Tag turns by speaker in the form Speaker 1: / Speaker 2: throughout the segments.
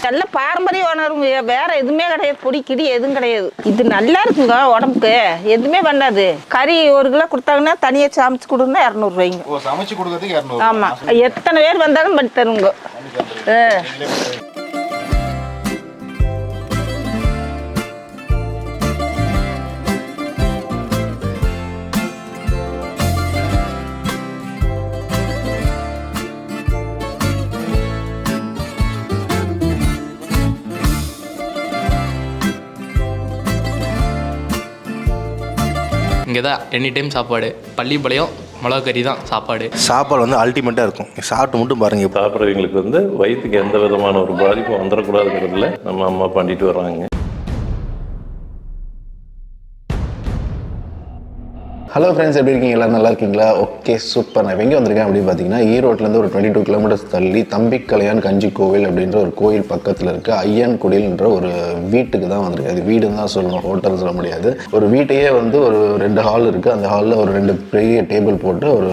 Speaker 1: நல்ல பாரம்பரிய உணர்வு, வேற எதுவுமே கிடையாது. பொடி கிடி எதுவும் கிடையாது. இது நல்லா இருக்குங்க உடம்புக்கு, எதுவுமே பண்ணாது. கறி 1 கிலோ கொடுத்தாங்கன்னா தனியா சமைச்சு கொடுங்கன்னா 200 ரூபாய்ங்க.
Speaker 2: சமைச்சு கொடுக்கறதுக்கு 200.
Speaker 1: ஆமா, எத்தனை பேர் வந்தாலும் பண்ணி தருங்க.
Speaker 3: இங்கே தான் எனி டைம் சாப்பாடு. பள்ளிப்பாளையம் மிளகா கறி தான் சாப்பாடு.
Speaker 4: சாப்பாடு வந்து அல்டிமேட்டாக இருக்கும். சாப்பிட்டு மட்டும் பாருங்கள்.
Speaker 5: சாப்பிட்றவங்களுக்கு வந்து வயிற்றுக்கு எந்த விதமான ஒரு பாதிப்பும் வந்துடக்கூடாதுங்கிறதுல நம்ம அம்மா பண்ணிட்டு வர்றாங்க.
Speaker 4: ஹலோ ஃப்ரெண்ட்ஸ், எப்படி இருக்கீங்க? எல்லோரும் நல்லா இருக்கீங்களா? Okay, super. நான் எங்கே வந்திருக்கேன் அப்படின்னு பார்த்தீங்கன்னா, ஈரோட்டிலேருந்து ஒரு 22 கிலோமீட்டர்ஸ் தள்ளி தம்பிக்கலையான் கஞ்சி கோவில் அப்படின்ற ஒரு கோயில் பக்கத்தில் இருக்க ஐயன் குடில்ன்ற ஒரு வீட்டுக்கு தான் வந்திருக்கேன். அது வீடுன்னு தான் சொல்லணும், ஹோட்டல் சொல்ல முடியாது. ஒரு வீட்டையே வந்து ஒரு 2 ஹால் இருக்குது. அந்த ஹாலில் ஒரு 2 பெரிய டேபிள் போட்டு ஒரு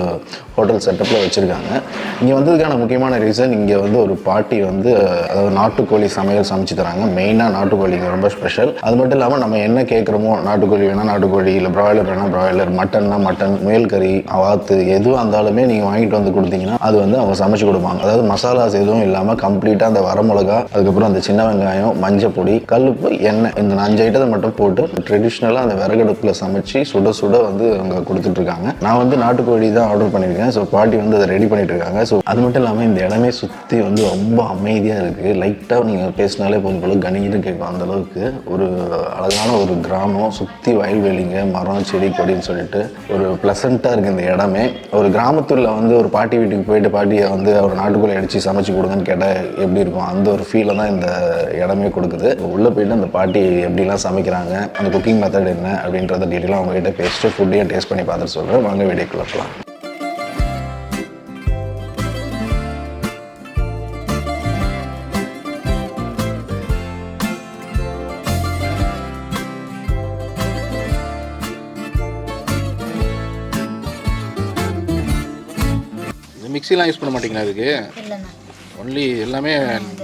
Speaker 4: ஹோட்டல் செட்டப்பில் வச்சுருக்காங்க. இங்கே வந்ததுக்கான முக்கியமான ரீசன், இங்கே வந்து ஒரு பாட்டி வந்து அதாவது நாட்டுக்கோழி சமையல் சமைச்சு தராங்க. மெயினாக நாட்டுக்கோழிங்க ரொம்ப ஸ்பெஷல். அது மட்டும் இல்லாமல் நம்ம என்ன கேட்குறோமோ, நாட்டுக்கோழி வேணால் நாட்டுக்கோழி, இல்லை ப்ராய்லர் வேணால் ப்ராய்லர், மட்டன்னா மட்டன், முயல் கறி, வாத்து எதுவும் இருந்தாலுமே நீங்கள் வாங்கிட்டு வந்து கொடுத்தீங்கன்னா அது வந்து அவங்க சமைச்சு கொடுப்பாங்க. அதாவது மசாலாஸ் எதுவும் இல்லாமல் கம்ப்ளீட்டாக அந்த வரமிளகா, அதுக்கப்புறம் அந்த சின்ன வெங்காயம், மஞ்சள் பொடி, கல்லுப்பு, எண்ணெய், இந்த 5 ஐட்டத்தை மட்டும் போட்டு ட்ரெடிஷ்னலாக அந்த விறகடுப்பில் சமைச்சு சுட சுட வந்து அவங்க கொடுத்துட்ருக்காங்க. நான் வந்து நாட்டுக்கோழி தான் ஆர்டர் பண்ணியிருக்கேன். ஸோ பாட்டி வந்து அதை ரெடி பண்ணிட்டு இருக்காங்க. ஸோ அது மட்டும் இல்லாமல் இந்த இடமே சுற்றி வந்து ரொம்ப அமைதியாக இருக்குது. லைட்டாக நீங்கள் பேசினாலே போதும் போல கணின்னு கேட்கும். அந்தளவுக்கு ஒரு அழகான ஒரு கிராமம், சுற்றி வயல்வெளிங்க, மரம், செடி, கொடின்னு சொல்லிட்டு ஒரு ப்ளசண்ட்டாக இருக்குது இந்த இடமே. ஒரு கிராமத்தில் வந்து ஒரு பாட்டி வீட்டுக்கு போயிட்டு பாட்டியை வந்து ஒரு நாட்டுக்கோழி அடித்து சமைச்சு கொடுங்கன்னு கேட்டால் எப்படி இருக்கும், அந்த ஒரு ஃபீலை தான் இந்த இடமே கொடுக்குது. உள்ளே போயிட்டு அந்த பாட்டி எப்படிலாம் சமைக்கிறாங்க, அந்த குக்கிங் மெத்தட் என்ன அப்படின்றத டீட்டெயிலாக அவங்ககிட்ட பேசிட்டு ஃபுட்டையும் டேஸ்ட் பண்ணி பார்த்துட்டு சொல்கிறேன். வாங்க வீடியோக்குள்ள போகலாம்.
Speaker 2: மிக்ஸிலாம் யூஸ் பண்ண மாட்டீங்களா அதுக்கு? ஒன்லி எல்லாமே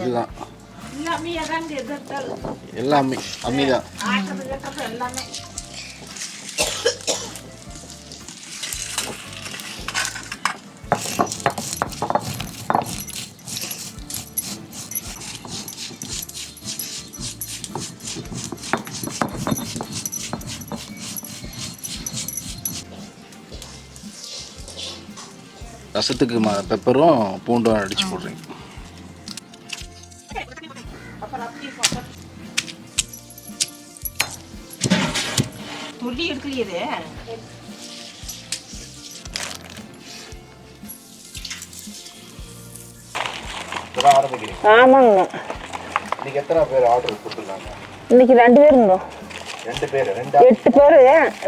Speaker 2: இதுதான், எல்லாமே அம்மி தான். ரசத்துக்கு பெப்பரும் பூண்டும் அடிச்சு போடுறீங்க.
Speaker 1: ஆமாங்க.
Speaker 2: இன்னைக்கு எத்தனை பேர் ஆர்டர் கொடுத்துருக்காங்க?
Speaker 1: இன்னைக்கு 2 பேருங்க.
Speaker 2: 2 பேர்,
Speaker 1: 8 பேர்,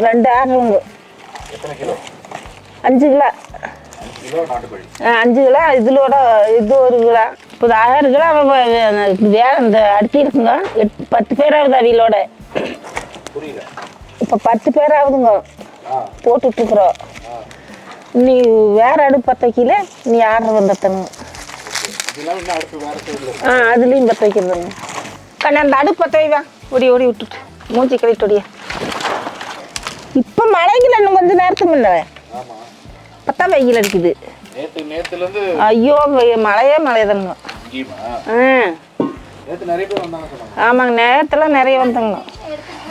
Speaker 1: 2 ஆர்டருங்க.
Speaker 2: எத்தனை கிலோ?
Speaker 1: 5 கிலோ.
Speaker 2: 5 கிலோ நாட்டுக்கோழி.
Speaker 1: 5 கிலோ, இதோட இது 1 கிலோ. இப்போ 6 கிலோ வேற இந்த அடுத்து இருக்குங்க. 10 பேர் ஆகுது அவியலோட.
Speaker 2: புரியல.
Speaker 1: இப்போ 10 பேர் ஆகுதுங்க போட்டுட்ருக்குறோம். நீ வேற அடுப்பு 10 கிலோ நீ ஆர்டர் வந்துட்டனுங்க. அதுலேயும் 10 வைக்கிறதுங்க. கண்ணா அந்த அடுப்பு 10 வைவா. ஓடி விட்டுட்டு மூஞ்சி கழிட்டு ஓடியா. இப்போ மழைங்கள இன்னும் கொஞ்சம் நேரத்துக்கு இல்லை, பத்தா வெயில் அடிக்குது. ஐயோ மழையே தாங்க. ஆமாங்க, நேரத்தில் நிறைய வந்தாங்க.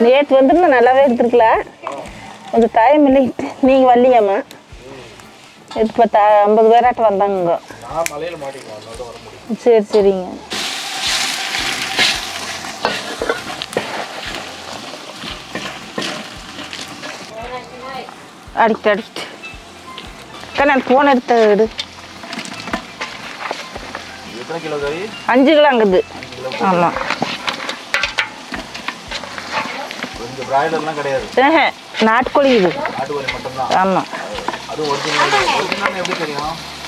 Speaker 1: நேற்று வந்துருந்து நல்லாவே எடுத்துருக்கலாம், கொஞ்சம் டைம் இல்லை. நீங்கள் வரலையாம்மா? இப்போ 50 பேராட்ட வந்தாங்க. சரி சரிங்க. அடிக்கிட்டு கண்ணா ஃபோன் எடுத்து விடு. 5 கிலோ அங்குது. ஆமாம். நாட்டுக்கோழி இது. ஆமாம்.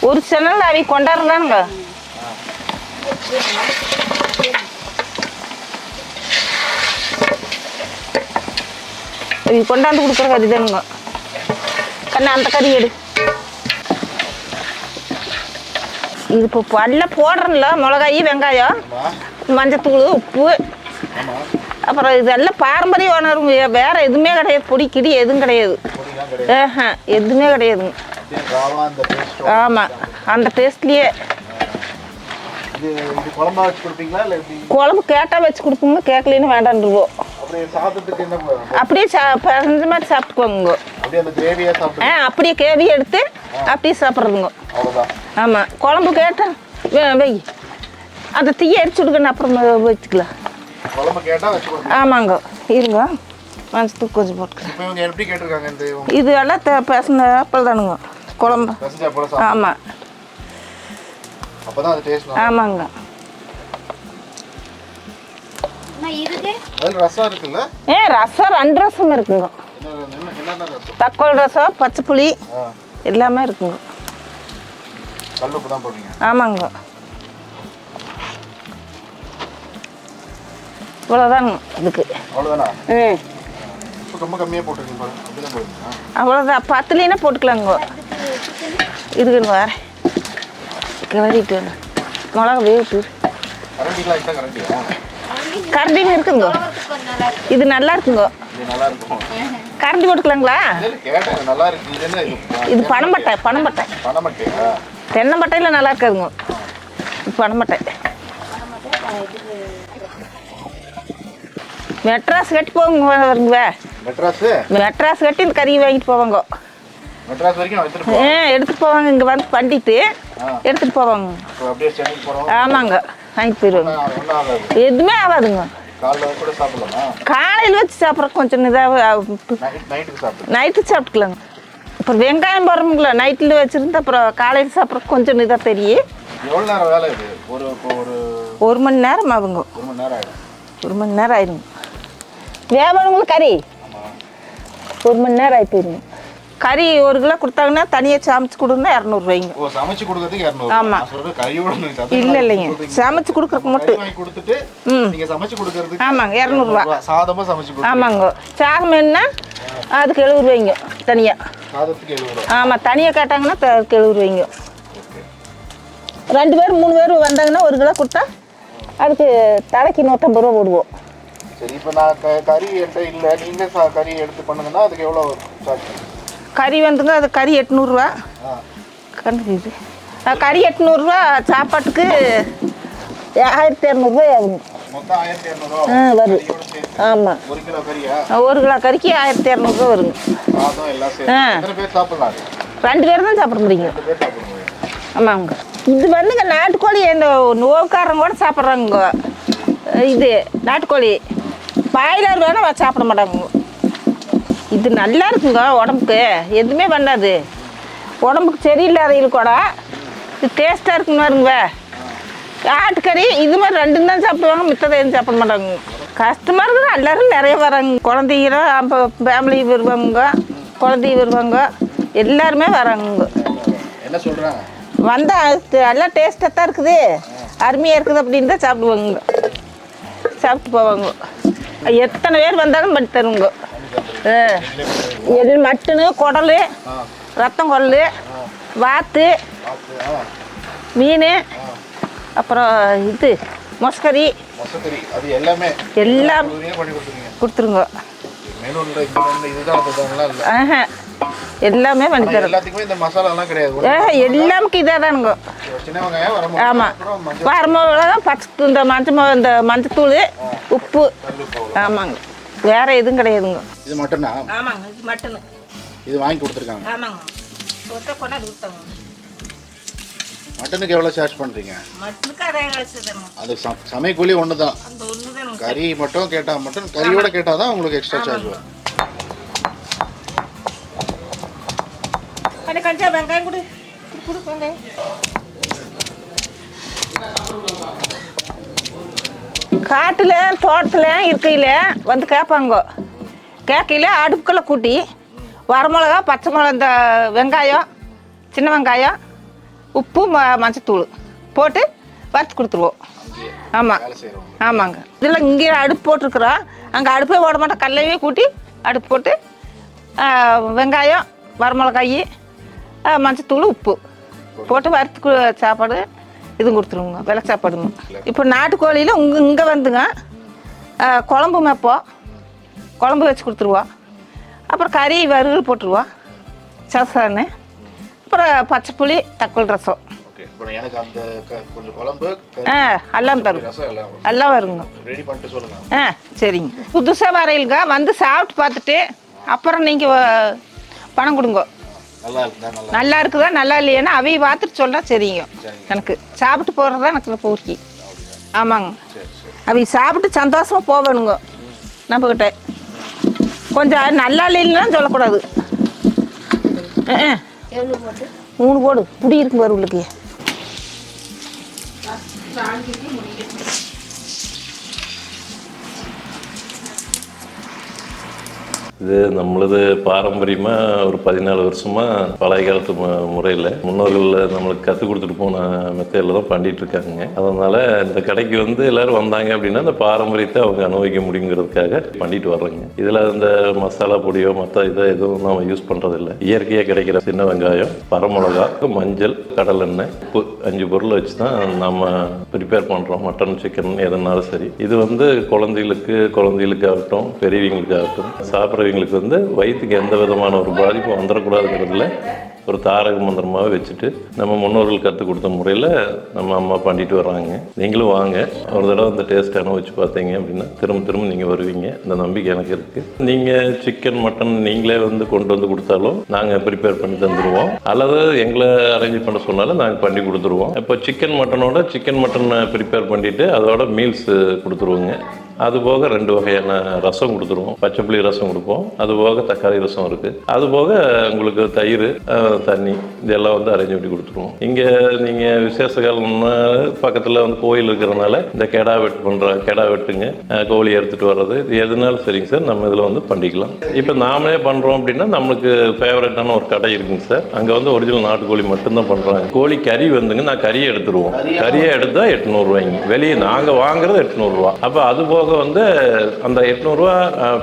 Speaker 1: ஒரு சேனல் அவை கொண்டாடுறானுங்க. அவை கொண்டாந்து கொடுக்குற கறி தானுங்க. கண்ணா அந்த கறி எடு. இது இப்போ பல்ல போடுறேன்ல, மிளகாய் வெங்காயம் மஞ்சத்தூள் உப்பு அப்புறம் இதெல்லாம் பாரம்பரிய உணர்வு, வேற எதுவுமே கிடையாது. பொடி கிடி எதுவும் கிடையாது. எதுவுமே கிடையாதுங்க. ஆமாம், அந்த டேஸ்ட்லேயே. குழம்பு கேட்டால் வச்சு கொடுப்போங்க, கேட்கலன்னு வேண்டான்ருவோம். அப்படியே பிசைஞ்ச மாதிரி சாப்பிட்டுக்குவோங்க. அப்படியே கேவி எடுத்து அப்படியே சாப்பிட்றதுங்க. ஆமாம், குழம்பு கேட்டால் வை, அந்த தீயை அடிச்சு விடுக்கணும், அப்புறம் வச்சுக்கலாம். ஆமாங்க, இருங்க, மஞ்சத்தூள் கொஞ்சம் போட்டுக்கிறேன். இது எல்லாம் பிசைஞ்ச அப்பள் தானுங்க குழம்பு. ஆமாம் ஆமாங்க. ரசம் 2 ரசம் இருக்குங்க. தக்காளி ரசம், பச்சை புளி எல்லாமே இருக்குங்க. ஆமாங்க, இவ்வளோதாங்க இதுக்கு. அவ்வளோதான், 10 போட்டுக்கலாங்க. இதுக்குன்னு வேற கிளறிட்டு மிளகா வேவிட்டு கரண்டின்னு இருக்குங்க. இது நல்லா இருக்குங்க. கரண்டி போட்டுக்கலாங்களா? இது பனம்பட்டை. தென்னம்பட்டையில் நல்லா இருக்காதுங்க. பனம்பட்டை மெட்ராஸ் கட்டி போங்க வருங்க. மெட்ராஸ் கட்டி இந்த கறி வாங்கிட்டு போவாங்க. எடுத்துட்டு போவாங்க. இங்கே வந்து பண்ணிட்டு எடுத்துட்டு போவாங்க. ஆமாங்க, வாங்கிட்டு போயிடுவாங்க. எதுவுமே ஆகாதுங்க. காலையில் வச்சு சாப்பிட்ற கொஞ்சம் இதாக நைட்டு சாப்பிட்டுக்கலாங்க. அப்புறம் வெங்காயம் போடுறோம்ங்களா, நைட்டில் வச்சுருந்து அப்புறம் காலையில் சாப்பிட்ற கொஞ்சம் இதாக தெரியும். 1 மணி நேரம் ஆகுங்க. 1 மணி நேரம் ஆயிடுங்க. வேவணுங்களா கறி? 1 மணி நேரம் ஆகி போயிருங்க. கறி 1 கிலோ கொடுத்தாங்கன்னா தனியாக சமைச்சு கொடுங்க 200 ரூபாய்ங்க. ஆமாம், இல்லைங்க, சமைச்சு கொடுக்குறதுக்கு மட்டும். ஆமாங்க, 200 ரூபா. ஆமாங்க, சாதம் என்ன அதுக்கு 70 ரூபாய்ங்க தனியாக. ஆமாம், தனியாக கேட்டாங்கன்னா அதுக்கு 70 ரூபாய்ங்க. 2 பேர் 3 பேர் வந்தாங்கன்னா 1 கிலோ கொடுத்தா அதுக்கு தலைக்கு 150 ரூபா போடுவோம்.
Speaker 2: சரி, இப்போ நான் கறி என்கிட்ட இல்லை, நீங்கள் கறி எடுத்து பண்ணுங்கன்னா அதுக்கு எவ்வளோ சார்ஜ்?
Speaker 1: கறி வந்துங்க, அது கறி 800 ரூபா. கண்டுபிடிது கறி 800 ரூபா. சாப்பாட்டுக்கு 1200 ரூபாய் ஆகுங்க. வரும். ஆமாம், 1 கிலோ கறிக்கு 1200 ரூபா வருங்க. 2 பேர் தான் சாப்பிட முடியுங்க. ஆமாங்க, இது வந்துங்க நாட்டுக்கோழி. இந்த நோவுக்காரங்க கூட சாப்பிட்றாங்க. இது நாட்டுக்கோழி பாய்லர் வேணால் சாப்பிட மாட்டாங்க. இது நல்லா இருக்குங்க, உடம்புக்கு எதுவுமே பண்ணாது. உடம்புக்கு சரியில்லாதவங்களுக்கு கூட இது டேஸ்ட்டாக இருக்குன்னு வருங்க. ஆட்டுக்கறி இது மாதிரி 2 தான் சாப்பிடுவாங்க, மித்ததை எதுவும் சாப்பிட மாட்டாங்க. கஷ்டமாக இருக்குது. எல்லோரும் நிறைய வராங்க. குழந்தைங்க ஃபேமிலி வருவாங்க, குழந்தைங்க வருவாங்க, எல்லாருமே வராங்க.
Speaker 2: என்ன சொல்கிறாங்க?
Speaker 1: வந்தால் எல்லாம் டேஸ்ட்டாக தான் இருக்குது, அருமையாக இருக்குது அப்படின்னு தான் சாப்பிடுவாங்க. சாப்பிட்டு போவாங்க. எத்தனை பேர் வந்தாலும் பண்ணி தருவாங்க. மட்டனு, குடல், ரத்தம் குடல், வாத்து, மீன், அப்புறம் இது மொசக்கறி எல்லாம் கொடுத்துருங்க. எல்லாமே பண்ணி தரோம். எல்லாமே இதாக தானுங்க. ஆமாம், வரமிளகாய், இந்த மஞ்சத்தூள், உப்பு. ஆமாங்க, வேற எதுவும் கிடையாதுங்க.
Speaker 2: இது மட்டனா?
Speaker 1: ஆமாங்க, இது மட்டனு.
Speaker 2: இது வாங்கி கொடுத்துருக்காங்க.
Speaker 1: ஆமாங்க, கொண்டாந்து கொடுத்தாங்க.
Speaker 2: மட்டனுக்கு எவ்வளோ சார்ஜ் பண்ணுறீங்க?
Speaker 1: மட்டனுக்கு அதே காசு தாங்க.
Speaker 2: அது சமைக்கூலி ஒன்று தான். கறி மட்டும் கேட்டால் மட்டும் கறியோட கேட்டால் தான் உங்களுக்கு எக்ஸ்ட்ரா சார்ஜ் வரும்.
Speaker 1: கொஞ்சம் வெங்காயம் கொடு வெங்காயம். காட்டில் தோட்டத்தில் இருக்கையில் வந்து கேட்பாங்க. கேட்கையில் அடுப்புக்குள்ளே கூட்டி வரமிளகா, பச்சை மிளகா, இந்த வெங்காயம், சின்ன வெங்காயம், உப்பு, மஞ்சத்தூள் போட்டு வறுத்து கொடுத்துருவோம். ஆமாம் ஆமாங்க. இதெல்லாம் இங்கே அடுப்பு போட்டிருக்குறோம். அங்கே அடுப்பே போட மாட்டோம், கல்லையே கூட்டி அடுப்பு போட்டு வெங்காயம், வரமிளகாய், மஞ்சத்தூள், உப்பு போட்டு வறுத்து சாப்பாடு இதுவும் கொடுத்துருவோங்க, வெள்ளை சாப்பாடுங்க. இப்போ நாட்டுக்கோழியில் இங்கே வந்துங்க குழம்பு மேப்போம், குழம்பு வச்சு கொடுத்துருவோம். அப்புறம் கறி வறுவல் போட்டுருவோம், சசான்னு. அப்புறம் பச்சை புளி தக்காளி ரசம்.
Speaker 2: எனக்கு அந்த கொஞ்சம் குழம்பு
Speaker 1: எல்லாம் தரும், எல்லாம் வருங்க.
Speaker 2: ரெடி பண்ணிட்டு சொல்லுங்க.
Speaker 1: சரிங்க. புதுசாக வரையிலுங்க வந்து சாப்பிட்டு பார்த்துட்டு அப்புறம் நீங்கள் பணம் கொடுங்க. நல்லா இருக்குதா நல்லா இல்லையானா அவைய பார்த்துட்டு சொன்னால் சரிங்க. எனக்கு சாப்பிட்டு போகிறது தான் எனக்கு பூர்த்தி. ஆமாங்க, அவைய சாப்பிட்டு சந்தோஷமாக போகணுங்க. நம்மக்கிட்ட கொஞ்சம் நல்லா இல்லைன்னா சொல்லக்கூடாது. 3 போடு புடி இருக்கு வருவளுக்கு.
Speaker 5: இது நம்மளது பாரம்பரியமாக ஒரு 14 வருஷமாக பழைய காலத்து முறையில் முன்னோர்கள் நம்மளுக்கு கற்றுக் கொடுத்துட்டு போன மெத்தடில் தான் பண்ணிகிட்டு இருக்காங்க. அதனால் இந்த கடைக்கு வந்து எல்லோரும் வந்தாங்க அப்படின்னா அந்த பாரம்பரியத்தை அவங்க அனுபவிக்க முடியுங்கிறதுக்காக பண்ணிட்டு வர்றாங்க. இதில் இந்த மசாலா பொடியோ மற்ற இதை எதுவும் நம்ம யூஸ் பண்ணுறதில்ல. இயற்கையாக கிடைக்கிற சின்ன வெங்காயம், வரமிளகா, மஞ்சள், கடலெண்ணெய், உப்பு 5 பொருளை வச்சு தான் நம்ம ப்ரிப்பேர் பண்ணுறோம். மட்டன், சிக்கன் எதுனாலும் சரி. இது வந்து குழந்தைகளுக்காகட்டும் பெரியவங்களுக்காகட்டும் சாப்பிட்ற எங்களுக்கு வந்து வயிற்றுக்கு எந்த விதமான ஒரு பாதிப்பும் வந்துடக்கூடாதுங்கிறதுல ஒரு தாரக மந்திரமாகவே வச்சுட்டு நம்ம முன்னோர்கள் கற்றுக் கொடுத்த முறையில் நம்ம அம்மா பண்ணிட்டு வர்றாங்க. நீங்களும் வாங்க, ஒரு தடவை அந்த டேஸ்ட் அனுபவிச்சு பார்த்தீங்க அப்படின்னா திரும்ப நீங்கள் வருவீங்க. இந்த நம்பிக்கை எனக்கு இருக்குது. நீங்கள் சிக்கன் மட்டன் நீங்களே வந்து கொண்டு வந்து கொடுத்தாலும் நாங்கள் ப்ரிப்பேர் பண்ணி தந்துடுவோம், அல்லது எங்களை அரேஞ்ச் பண்ண சொன்னாலும் நாங்கள் பண்ணி கொடுத்துருவோம். இப்போ சிக்கன் மட்டன் ப்ரிப்பேர் பண்ணிவிட்டு அதோட மீல்ஸ் கொடுத்துருவோங்க. அதுபோக 2 வகையான ரசம் கொடுத்துருவோம். பச்சை புளி ரசம் கொடுப்போம், அதுபோக தக்காளி ரசம் இருக்குது. அதுபோக உங்களுக்கு தயிர், தண்ணி இதெல்லாம் வந்து அரேஞ்ச் பண்ணி கொடுத்துருவோம். இங்கே நீங்கள் விசேஷ காலம்னா பக்கத்தில் வந்து கோயில் இருக்கிறதுனால இந்த கெடா வெட்டுங்க, கோழி எடுத்துகிட்டு வர்றது, இது எதுனாலும் சரிங்க சார், நம்ம இதில் வந்து பண்ணிக்கலாம். இப்போ நாமளே பண்ணுறோம் அப்படின்னா நம்மளுக்கு ஃபேவரட்டான ஒரு கடை இருக்குங்க சார். அங்கே வந்து ஒரிஜினல் நாட்டுக்கோழி மட்டும்தான் பண்ணுறாங்க. கோழி கறி வந்துங்க நான் கறியை எடுத்துருவோம். கறியை எடுத்தால் 800 ரூபாய்ங்க. வெளியே நாங்கள் வாங்குறது 800 ரூபா. அப்போ அது போக வந்து அந்த 800 ரூபா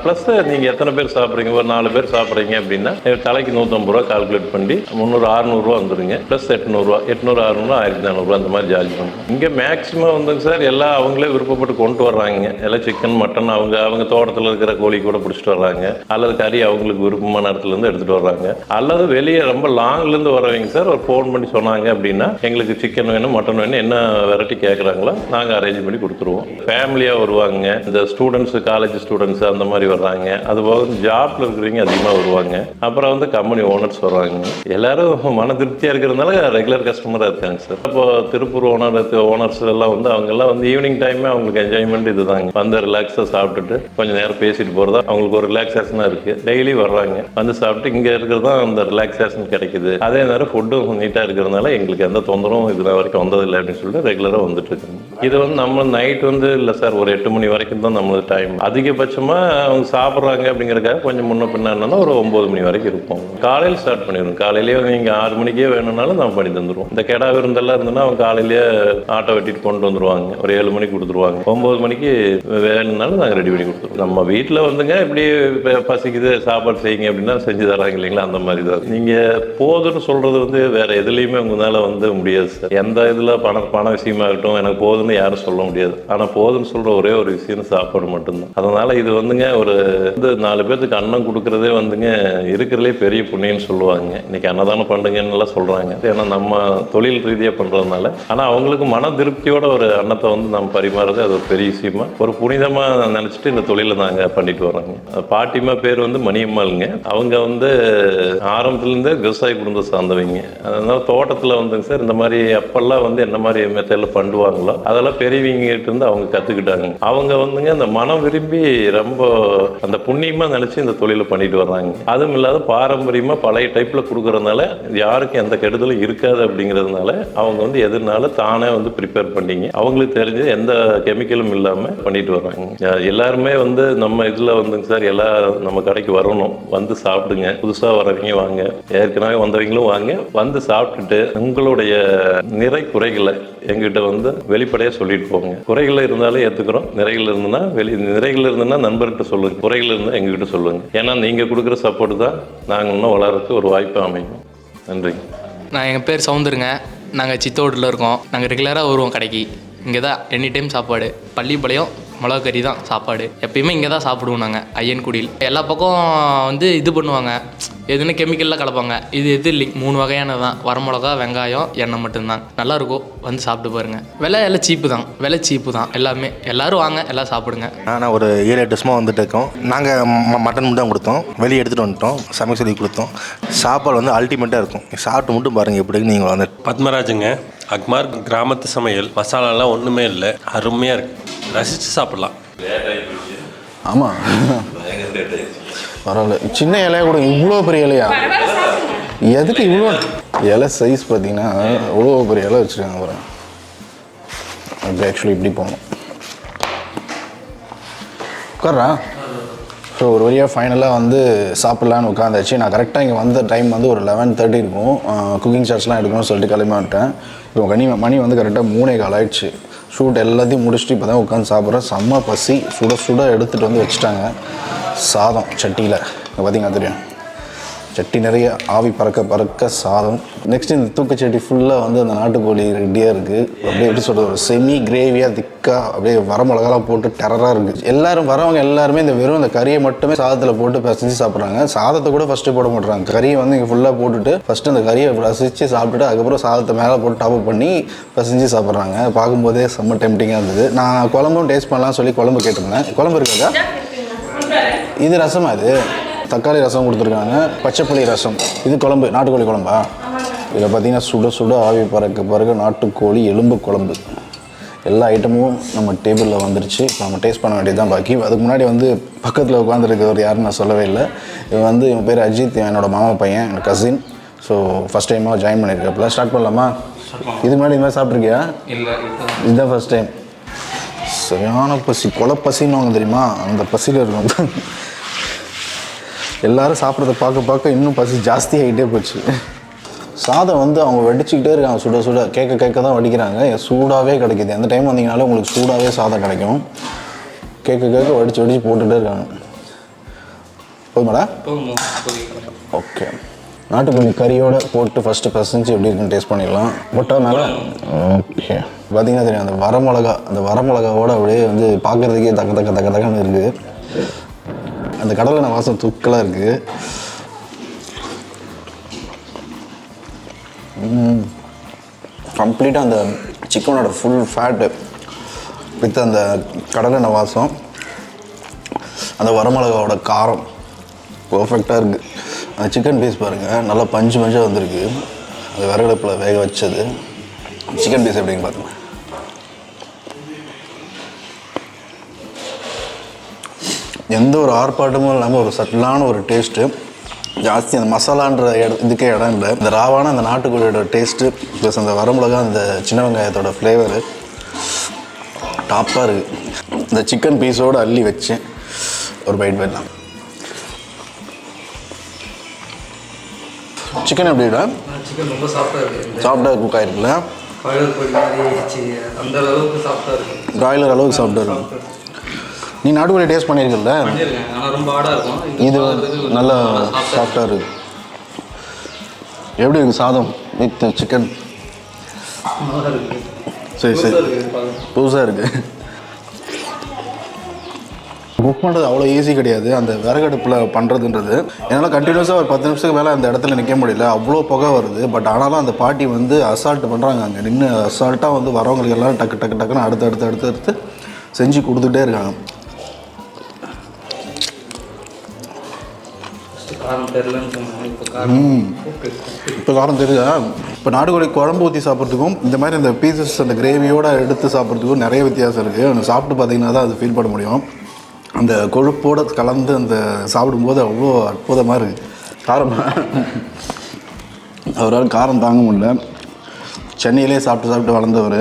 Speaker 5: ப்ளஸ் நீங்கள் எத்தனை பேர் சாப்பிட்றீங்க, ஒரு 4 பேர் சாப்பிட்றீங்க அப்படின்னா தலைக்கு 150 ரூபா கால்குலேட் பண்ணி 300-600 ரூபா வந்துடுங்க. ப்ளஸ் 800 ரூபா, 800-600 1400 ரூபா அந்த மாதிரி சார்ஜ் பண்ணுறோம். இங்கே மேக்ஸிமம் வந்துங்க சார் எல்லாம் அவங்களே விருப்பப்பட்டு கொண்டு வர்றாங்க. எல்லாம் சிக்கன் மட்டன் அவங்க தோட்டத்தில் இருக்கிற கோழி கூட பிடிச்சிட்டு வர்றாங்க, அல்லது கறி அவங்களுக்கு விருப்பமான இடத்துலேருந்து எடுத்துகிட்டு வர்றாங்க, அல்லது வெளியே ரொம்ப லாங்லேருந்து வரவங்க சார் ஒரு ஃபோன் பண்ணி சொன்னாங்க அப்படின்னா எங்களுக்கு சிக்கன் வேணும் மட்டன் வேணும் என்ன வெரைட்டி கேட்குறாங்களோ நாங்கள் அரேஞ்ச் பண்ணி கொடுத்துருவோம். ஃபேமிலியாக வருவாங்க, இந்த ஸ்டூடெண்ட்ஸு காலேஜ் ஸ்டூடெண்ட்ஸு அந்த மாதிரி வர்றாங்க, அதுபோக ஜாப்ல இருக்கிறவங்க அதிகமாக வருவாங்க, அப்புறம் வந்து கம்பெனி ஓனர்ஸ் வர்றாங்க. எல்லாரும் மன திருப்தியாக இருக்கிறதுனால ரெகுலர் கஸ்டமராக இருக்காங்க சார். இப்போ திருப்பூர் ஓனர்ஸ் எல்லாம் வந்து அவங்கெல்லாம் வந்து ஈவினிங் டைமே அவங்களுக்கு என்ஜாய்மெண்ட் இதுதாங்க. வந்து ரிலாக்ஸாக சாப்பிட்டுட்டு கொஞ்சம் நேரம் பேசிட்டு போகிறதா அவங்களுக்கு ஒரு ரிலாக்ஸேஷனாக இருக்குது. டெய்லி வர்றாங்க, வந்து சாப்பிட்டு இங்கே இருக்கிறது தான் அந்த ரிலாக்ஸேஷன் கிடைக்குது. அதே நேரம் ஃபுட்டும் நீட்டாக இருக்கிறதுனால எங்களுக்கு எந்த தொந்தரவும் இது வரைக்கும் வந்ததில்லை அப்படின்னு சொல்லிட்டு ரெகுலராக வந்துட்டு இருக்காங்க. இது வந்து நம்ம நைட் வந்து இல்லை சார் ஒரு 8 மணி வரைக்கும் தான் நம்மளது டைம். அதிகபட்சமாக அவங்க சாப்பிட்றாங்க அப்படிங்கிறதுக்காக கொஞ்சம் முன்ன பின்னா ஒரு 9 மணி வரைக்கும் இருப்போம். காலையில் ஸ்டார்ட் பண்ணிடுவோம். காலையிலேயே நீங்கள் 6 மணிக்கே வேணும்னாலும் நம்ம பண்ணி தந்துடுவோம். இந்த கெடா விருந்தெல்லாம் இருந்ததுன்னா அவங்க காலையிலேயே ஆட்டோ வெட்டிட்டு கொண்டு வந்துடுவாங்க, ஒரு 7 மணிக்கு கொடுத்துருவாங்க. 9 மணிக்கு வேணும்னாலும் நாங்கள் ரெடி பண்ணி கொடுத்துருவோம். நம்ம வீட்டில் வந்துங்க இப்படி பசிக்குது சாப்பாடு செய்யுங்க அப்படின்னா செஞ்சு தராங்க இல்லைங்களா, அந்த மாதிரி தான். நீங்கள் போதுன்னு சொல்கிறது வந்து வேறு எதுலேயுமே உங்களால் வந்து முடியாது சார். எந்த இதில் பண விஷயமாகட்டும் எனக்கு போதுன்னு யாரும் சொல்ல முடியாது. ஆனால் போதுன்னு சொல்கிற ஒரே ஒரு விஷயம் சாப்பாடு மட்டும்தான். அதனால் இது வந்துங்க ஒரு 4 பேர்த்துக்கு அன்னம் கொடுக்குறதே வந்துங்க இருக்கிறதுலே பெரிய புண்ணியன்னு சொல்லுவாங்க. இன்றைக்கி அன்னதானம் பண்ணுங்கன்னு எல்லாம் சொல்கிறாங்க, ஏன்னா நம்ம தொழில் ரீதியாக பண்ணுறதுனால. ஆனால் அவங்களுக்கு மன திருப்தியோட ஒரு அன்னத்தை வந்து நம்ம பரிமாறுறது அது ஒரு பெரிய விஷயமா ஒரு புனிதமாக நினச்சிட்டு இந்த தொழிலை நாங்கள் பண்ணிட்டு வரோங்க. பாட்டிமா பேர் வந்து மணியம்மாளுங்க. அவங்க வந்து ஆரம்பத்துலேருந்தே விவசாய குடும்பத்தை சார்ந்தவங்க. அதனால தோட்டத்தில் வந்துங்க சார் இந்த மாதிரி அப்பெல்லாம் வந்து என்ன மாதிரி மெத்தடில் பண்ணுவாங்களோ அதெல்லாம் பெரியவங்ககிட்ட இருந்து அவங்க கற்றுக்கிட்டாங்க. அவங்க வந்துங்க அந்த மனம் விரும்பி ரொம்ப அந்த புண்ணியமாக நினச்சி இந்த தொழிலை பண்ணிட்டு வர்றாங்க. அதுவும் இல்லாத பாரம்பரியமாக பழைய டைப்பில் கொடுக்குறதுனால யாருக்கும் எந்த கெடுதலும் இருக்காது அப்படிங்கிறதுனால அவங்க வந்து எதுனால தானே வந்து ப்ரிப்பேர் பண்ணிங்க அவங்களுக்கு தெரிஞ்சு எந்த கெமிக்கலும் இல்லாமல் பண்ணிட்டு வர்றாங்க. எல்லாருமே வந்து நம்ம இதில் வந்துங்க சார் எல்லாரும் நம்ம கடைக்கு வரணும், வந்து சாப்பிடுங்க. புதுசாக வரவங்க வாங்க, ஏற்கனவே வந்தவங்களும் வாங்க, வந்து சாப்பிட்டுட்டு உங்களுடைய நிறை குறைகளை எங்கிட்ட வந்து வெளிப்படையாக சொல்லிட்டு போங்க. குறைகள் இருந்தாலும் ஏற்றுக்கிறோம், நிறைகள் இருந்ததுன்னா நண்பர்கிட்ட சொல்லுங்கள், குறைகள் இருந்தால் எங்ககிட்ட சொல்லுங்கள். ஏன்னா நீங்கள் கொடுக்குற சப்போர்ட் தான் நாங்கள் இன்னும் வளர்கிறதுக்கு ஒரு வாய்ப்பு அமையும். நன்றி.
Speaker 3: எங்கள் பேர் சவுந்தருங்க. நாங்கள் சித்தோட்டில் இருக்கோம். நாங்கள் ரெகுலராக வருவோம் கடைக்கு. இங்கே தான் எனி டைம் சாப்பாடு. பள்ளிப்பாளையம் மிளகா கறி தான் சாப்பாடு. எப்பயுமே இங்கே தான் சாப்பிடுவோம் நாங்கள் ஐயன்குடியில். எல்லா பக்கம் வந்து இது பண்ணுவாங்க, எதுன்னு கெமிக்கல்லாம் கலப்பாங்க. இது எது இல்லை, 3 வகையானது தான். வரமிளகா, வெங்காயம், எண்ணெய் மட்டும்தான். நல்லாயிருக்கும், வந்து சாப்பிட்டு பாருங்கள். விலை எல்லாம் சீப்பு தான் எல்லாமே. எல்லோரும் வாங்க, எல்லாம் சாப்பிடுங்க.
Speaker 6: நான் ஒரு 7-8 வருஷமாக வந்துட்டு இருக்கோம். நாங்கள் மட்டன் மட்டும் கொடுத்தோம், வெளியே எடுத்துகிட்டு வந்துட்டோம், சமைக்க சொல்லி கொடுத்தோம். சாப்பாடு வந்து அல்டிமேட்டாக இருக்கும். சாப்பிட்டு மட்டும் பாருங்கள் எப்படின்னு. நீங்கள் வந்து
Speaker 7: பத்மராஜுங்க, அக்மார் கிராமத்து சமையல். மசாலாலாம் ஒன்றுமே இல்லை, அருமையாக இருக்குது. ரசித்து சாப்பிட்லாம்.
Speaker 4: ஆமாம், பரவாயில்ல. சின்ன இலையா கூட இவ்வளோ பெரிய இலையா? எதுக்கு இவ்வளோ இலை சைஸ் பார்த்தீங்கன்னா இவ்வளோ பெரிய இலை வச்சுருக்காங்க பாருங்க. அப்படி ஆக்சுவலி இப்படி போகணும். உட்கார்றா. ஸோ ஒரு வழியாக ஃபைனலாக வந்து சாப்பிட்லான்னு உட்காந்தாச்சு. நான் கரெக்டாக இங்கே வந்த டைம் வந்து ஒரு 11:30 இருக்கும். குக்கிங் சார்ஜ்லாம் எடுக்கணும்னு சொல்லிட்டு கிளம்பி வந்துட்டேன். இப்போ மணி வந்து கரெக்டாக 3:15 ஆயிடுச்சு. ஷூட் எல்லாத்தையும் முடிச்சுட்டு இப்போ தான் உட்காந்து சாப்பிட்றேன். செம்ம பசி. சுட எடுத்துகிட்டு வந்து வச்சுட்டாங்க. சாதம் சட்டியில் பார்த்தீங்கன்னா தெரியும், சட்டி நிறைய ஆவி பறக்க சாதம். நெக்ஸ்ட் இந்த தூக்கச்சட்டி ஃபுல்லாக வந்து அந்த நாட்டுக்கோழி ரெடியாக இருக்குது. அப்படியே எப்படி சொல்கிறது, ஒரு செமி கிரேவியாக திக்காக அப்படியே வரமிளகாலாம் போட்டு டெரராக இருக்குது. எல்லோரும் வரவங்க எல்லாருமே இந்த வெறும் இந்த கறியை மட்டுமே சாதத்தில் போட்டு பசிச்சு சாப்பிட்றாங்க. சாதத்தை கூட ஃபஸ்ட்டு போட மாட்டுறாங்க. கறியை வந்து இங்கே ஃபுல்லாக போட்டுட்டு ஃபஸ்ட்டு அந்த கறியை ரசித்து சாப்பிட்டுட்டு அதுக்கப்புறம் சாதத்தை மேலே போட்டு டாப் பண்ணி பசிஞ்சு சாப்பிட்றாங்க. பார்க்கும்போதே செம்ம டெம்டிங்காக இருந்தது. நான் குழம்பும் டேஸ்ட் பண்ணலாம்னு சொல்லி குழம்பு கேட்டிருந்தேன். குழம்பு இருக்காதா? இது ரசமா? இது தக்காளி ரசம் கொடுத்துருக்காங்க, பச்சைப்புளி ரசம். இது குழம்பு, நாட்டுக்கோழி குழம்பா? இதில் பார்த்தீங்கன்னா சுட ஆவி பறக்க நாட்டுக்கோழி எலும்பு குழம்பு. எல்லா ஐட்டமும் நம்ம டேபிளில் வந்துருச்சு. இப்போ நம்ம டேஸ்ட் பண்ண வேண்டியது தான் பாக்கி. அதுக்கு முன்னாடி வந்து பக்கத்தில் உட்காந்துருக்கவர் யாருன்னு நான் சொல்லவே இல்லை. இவன் பேர் அஜித், என்னோடய மாமா பையன், என்னோட கசின். ஸோ ஃபஸ்ட் டைமாக ஜாயின் பண்ணியிருக்கப்பல ஸ்டார்ட் பண்ணலாமா? இது முன்னாடி இந்த மாதிரி சாப்பிட்ருக்கியா?
Speaker 3: இல்லை,
Speaker 4: இதுதான் ஃபஸ்ட் டைம். சரியான பசி, கொலைப்பசின்னு வாங்க தெரியுமா, அந்த பசியில் இருக்கும். எல்லோரும் சாப்பிட்றத பார்க்க இன்னும் பசி ஜாஸ்தி ஆகிட்டே போச்சு. சாதம் வந்து அவங்க வடிச்சுக்கிட்டே இருக்காங்க, சுட கேட்க தான் வடிக்கிறாங்க. சூடாகவே கிடைக்கிது. எந்த டைம் வந்தீங்கனாலும் உங்களுக்கு சூடாகவே சாதம் கிடைக்கும். கேட்க வடித்து போட்டுகிட்டே இருக்காங்க. போதுமாடா? ஓகே, நாட்டுக்கோழி கறியோடு போட்டு ஃபஸ்ட்டு பசஞ்சு எப்படி இருக்குன்னு டேஸ்ட் பண்ணிடலாம். போட்டா மேலே ஓகே. பார்த்தீங்கன்னா தெரியும், அந்த வரமிளகாவோட அப்படியே வந்து பார்க்குறதுக்கே தக்கன்னு இருக்குது. அந்த கடலை வாசம் தூக்கலாக இருக்குது. கம்ப்ளீட்டாக அந்த சிக்கனோட ஃபுல் ஃபேட்டு வித் அந்த கடலை வாசம், அந்த வரமிளகாவோட காரம் பர்ஃபெக்டாக இருக்குது. அந்த சிக்கன் பீஸ் பாருங்கள், நல்லா பஞ்சாக வந்திருக்கு. அந்த விறகடுப்பில் வேக வச்சது சிக்கன் பீஸ் எப்படின்னு பார்த்துங்க. எந்த ஒரு ஆர்ப்பாட்டமும் இல்லாமல் ஒரு சட்டிலான ஒரு டேஸ்ட்டு. ஜாஸ்தி அந்த மசாலான்ற இதுக்கே இடம் இல்லை. இந்த ராவான அந்த நாட்டுக்கோழியோட டேஸ்ட்டு ப்ளஸ் அந்த வரமிளகா, அந்த சின்ன வெங்காயத்தோட ஃப்ளேவரு டாப்பாக இருக்குது. இந்த சிக்கன் பீஸோடு அள்ளி வச்சு ஒரு பைட் போயிடலாம். சிக்கன் எப்படிடா?
Speaker 3: சிக்கன் ரொம்ப
Speaker 4: சாஃப்டாக குக் ஆகிருக்குல்ல?
Speaker 3: அந்த அளவுக்கு சாஃப்டாக இருக்குது.
Speaker 4: பிராய்லர் அளவுக்கு சாஃப்டாக இருக்கும். நீ நாட்டுக்கோழி டேஸ்ட் பண்ணியிருக்கல?
Speaker 3: ஆனால் ரொம்ப ஹார்டாக இருக்கும்.
Speaker 4: இது நல்லா சாஃப்டாக இருக்குது. எப்படி இருக்குது சாதம் வித் சிக்கன்? சரி புதுசாக இருக்குது. குக் பண்ணுறது அவ்வளோ ஈஸி கிடையாது. அந்த விறகடுப்பில் பண்ணுறதுன்றது என்னால் கண்டினியூஸாக ஒரு 10 நிமிஷத்துக்கு மேலே அந்த இடத்துல நிற்க முடியல, அவ்வளோ புகை வருது. பட் ஆனாலும் அந்த பாட்டி வந்து அசால்ட்டு பண்ணுறாங்க. அங்கே நின்று அசால்ட்டாக வந்து வரவங்களுக்கு எல்லாம் டக்குன்னு அடுத்து செஞ்சு கொடுத்துட்டே இருக்காங்க. இப்போ காரம் தெரியுதா? இப்போ நாட்டுக்கோழி குழம்பு ஊற்றி சாப்பிட்றதுக்கும் இந்த மாதிரி அந்த பீசஸ் அந்த கிரேவியோடு எடுத்து சாப்பிட்றதுக்கும் நிறைய வித்தியாசம் இருக்குது. அந்த சாப்பிட்டு பார்த்தீங்கன்னா தான் அது ஃபீல் பண்ண முடியும். அந்த கொழுப்போடு கலந்து அந்த சாப்பிடும்போது அவ்வளோ அற்புதமாக இருக்குது. அவரால் காரம் தாங்க முடியல. சென்னையிலே சாப்பிட்டு வளர்ந்தவர்.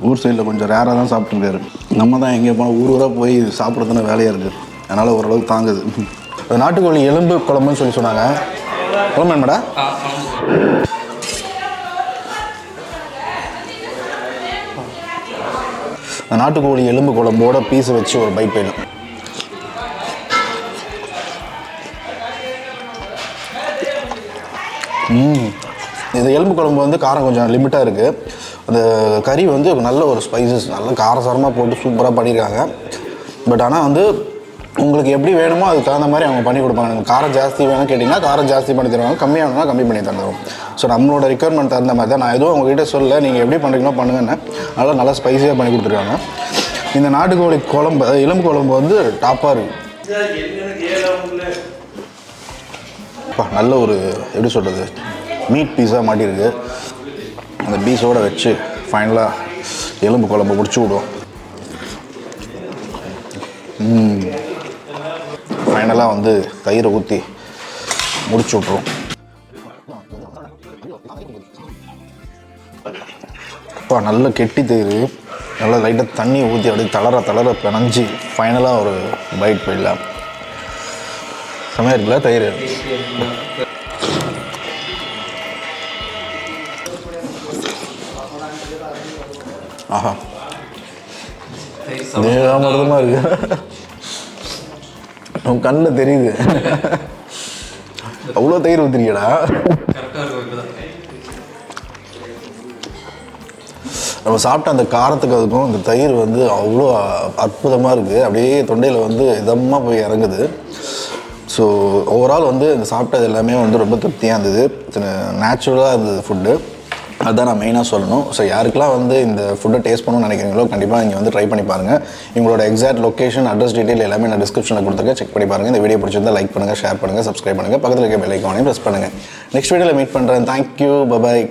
Speaker 4: ஊர் சைடில் கொஞ்சம் ரேராக தான் சாப்பிட்டுருக்காரு. நம்ம தான் எங்கே போனால் ஊராக போய் சாப்பிட்றதுன்னு வேலையாக இருக்குது. அதனால் ஓரளவுக்கு தாங்குது. நாட்டுக்கோழி எலும்பு குழம்புன்னு சொல்லி சொன்னாங்க. குழம்பு என்னடா? நாட்டுக்கோழி எலும்பு குழம்போட பீஸை வச்சு ஒரு பைட் போயிடும். இது எலும்பு குழம்பு வந்து காரம் கொஞ்சம் லிமிட்டாக இருக்குது. அந்த கறி வந்து நல்ல ஒரு ஸ்பைசஸ் நல்ல காரசாரமாக போட்டு சூப்பராக பண்ணியிருக்காங்க. பட் ஆனால் வந்து உங்களுக்கு எப்படி வேணுமோ அதுக்கு தகுந்த மாதிரி அவங்க பண்ணி கொடுப்பாங்க. நீங்கள் காரம் ஜாஸ்தி வேணும்னு கேட்டிங்கன்னா காரம் ஜாஸ்தி பண்ணி தருவாங்க, கம்மியாக வேணும்னா கம்மி பண்ணி தந்துடும். ஸோ நம்மளோட ரிக்வயர்மெண்ட் தகுந்த மாதிரி தான். நான் எதுவும் உங்ககிட்ட சொல்ல, நீங்கள் எப்படி பண்ணுறீங்களோ பண்ணுங்கன்னு அதனால் நல்லா ஸ்பைஸியாக பண்ணி கொடுத்துருக்காங்க. இந்த நாட்டுக்கோழி குழம்பு எலும்பு குழம்பு வந்து டாப்பாக இருக்குது. நல்ல ஒரு எப்படி சொல்கிறது மீட் பீஸாக மாட்டியிருக்கு. அந்த பீஸோடு வச்சு ஃபைனலாக எலும்பு குழம்பு முடிச்சு விடுவோம். ஃபைனலாக வந்து தயிரை ஊற்றி முடிச்சு விட்ருவோம். அப்பா நல்ல கெட்டி தயிர், நல்லா லைட்டாக தண்ணி ஊற்றி அப்படியே தளர பிணைஞ்சி ஃபைனலாக ஒரு பைட் போயிடலாம். செமையாக இருக்குல்ல தயிர். ஆஹா, மருதமாக இருக்கு. உன் கண்ணில் தெரியுது. அவ்வளோ தயிர் ஊற்றுறீங்கடா. நம்ம சாப்பிட்ட அந்த காரத்துக்கு அதுக்கும் இந்த தயிர் வந்து அவ்வளோ அற்புதமாக இருக்குது. அப்படியே தொண்டையில் வந்து இதமாக போய் இறங்குது. ஸோ ஓவரால் வந்து இந்த சாப்பிட்டது எல்லாமே வந்து ரொம்ப திருப்தியாக இருந்தது. நேச்சுரலாக இருந்தது ஃபுட்டு. அதுதான் நான் மெயினாக சொல்லணும். ஸோ யாருக்கெல்லாம் வந்து இந்த ஃபுட்டை டேஸ்ட் பண்ணணும்னு நினைக்கிறீங்களோ கண்டிப்பாக நீங்கள் வந்து ட்ரை பண்ணி பாருங்கள். இவங்களோட எக்ஸாக்ட் லொக்கேஷன், அட்ரஸ், டீட்டெயில் எல்லாமே நான் டிஸ்கிரிப்ஷனில் கொடுத்துருக்கேன். செக் பண்ணி பாருங்கள். இந்த வீடியோ பிடிச்சிருந்தா லைக் பண்ணுங்கள், ஷேர் பண்ணுங்கள், சப்ஸ்கிரைப் பண்ணுங்கள், பக்கத்தில் இருக்க பெல் ஐக்கானையும் ப்ரெஸ் பண்ணுங்கள். நெக்ஸ்ட் வீடியோவில் மீட் பண்ணுறேன். Thank you, bye bye.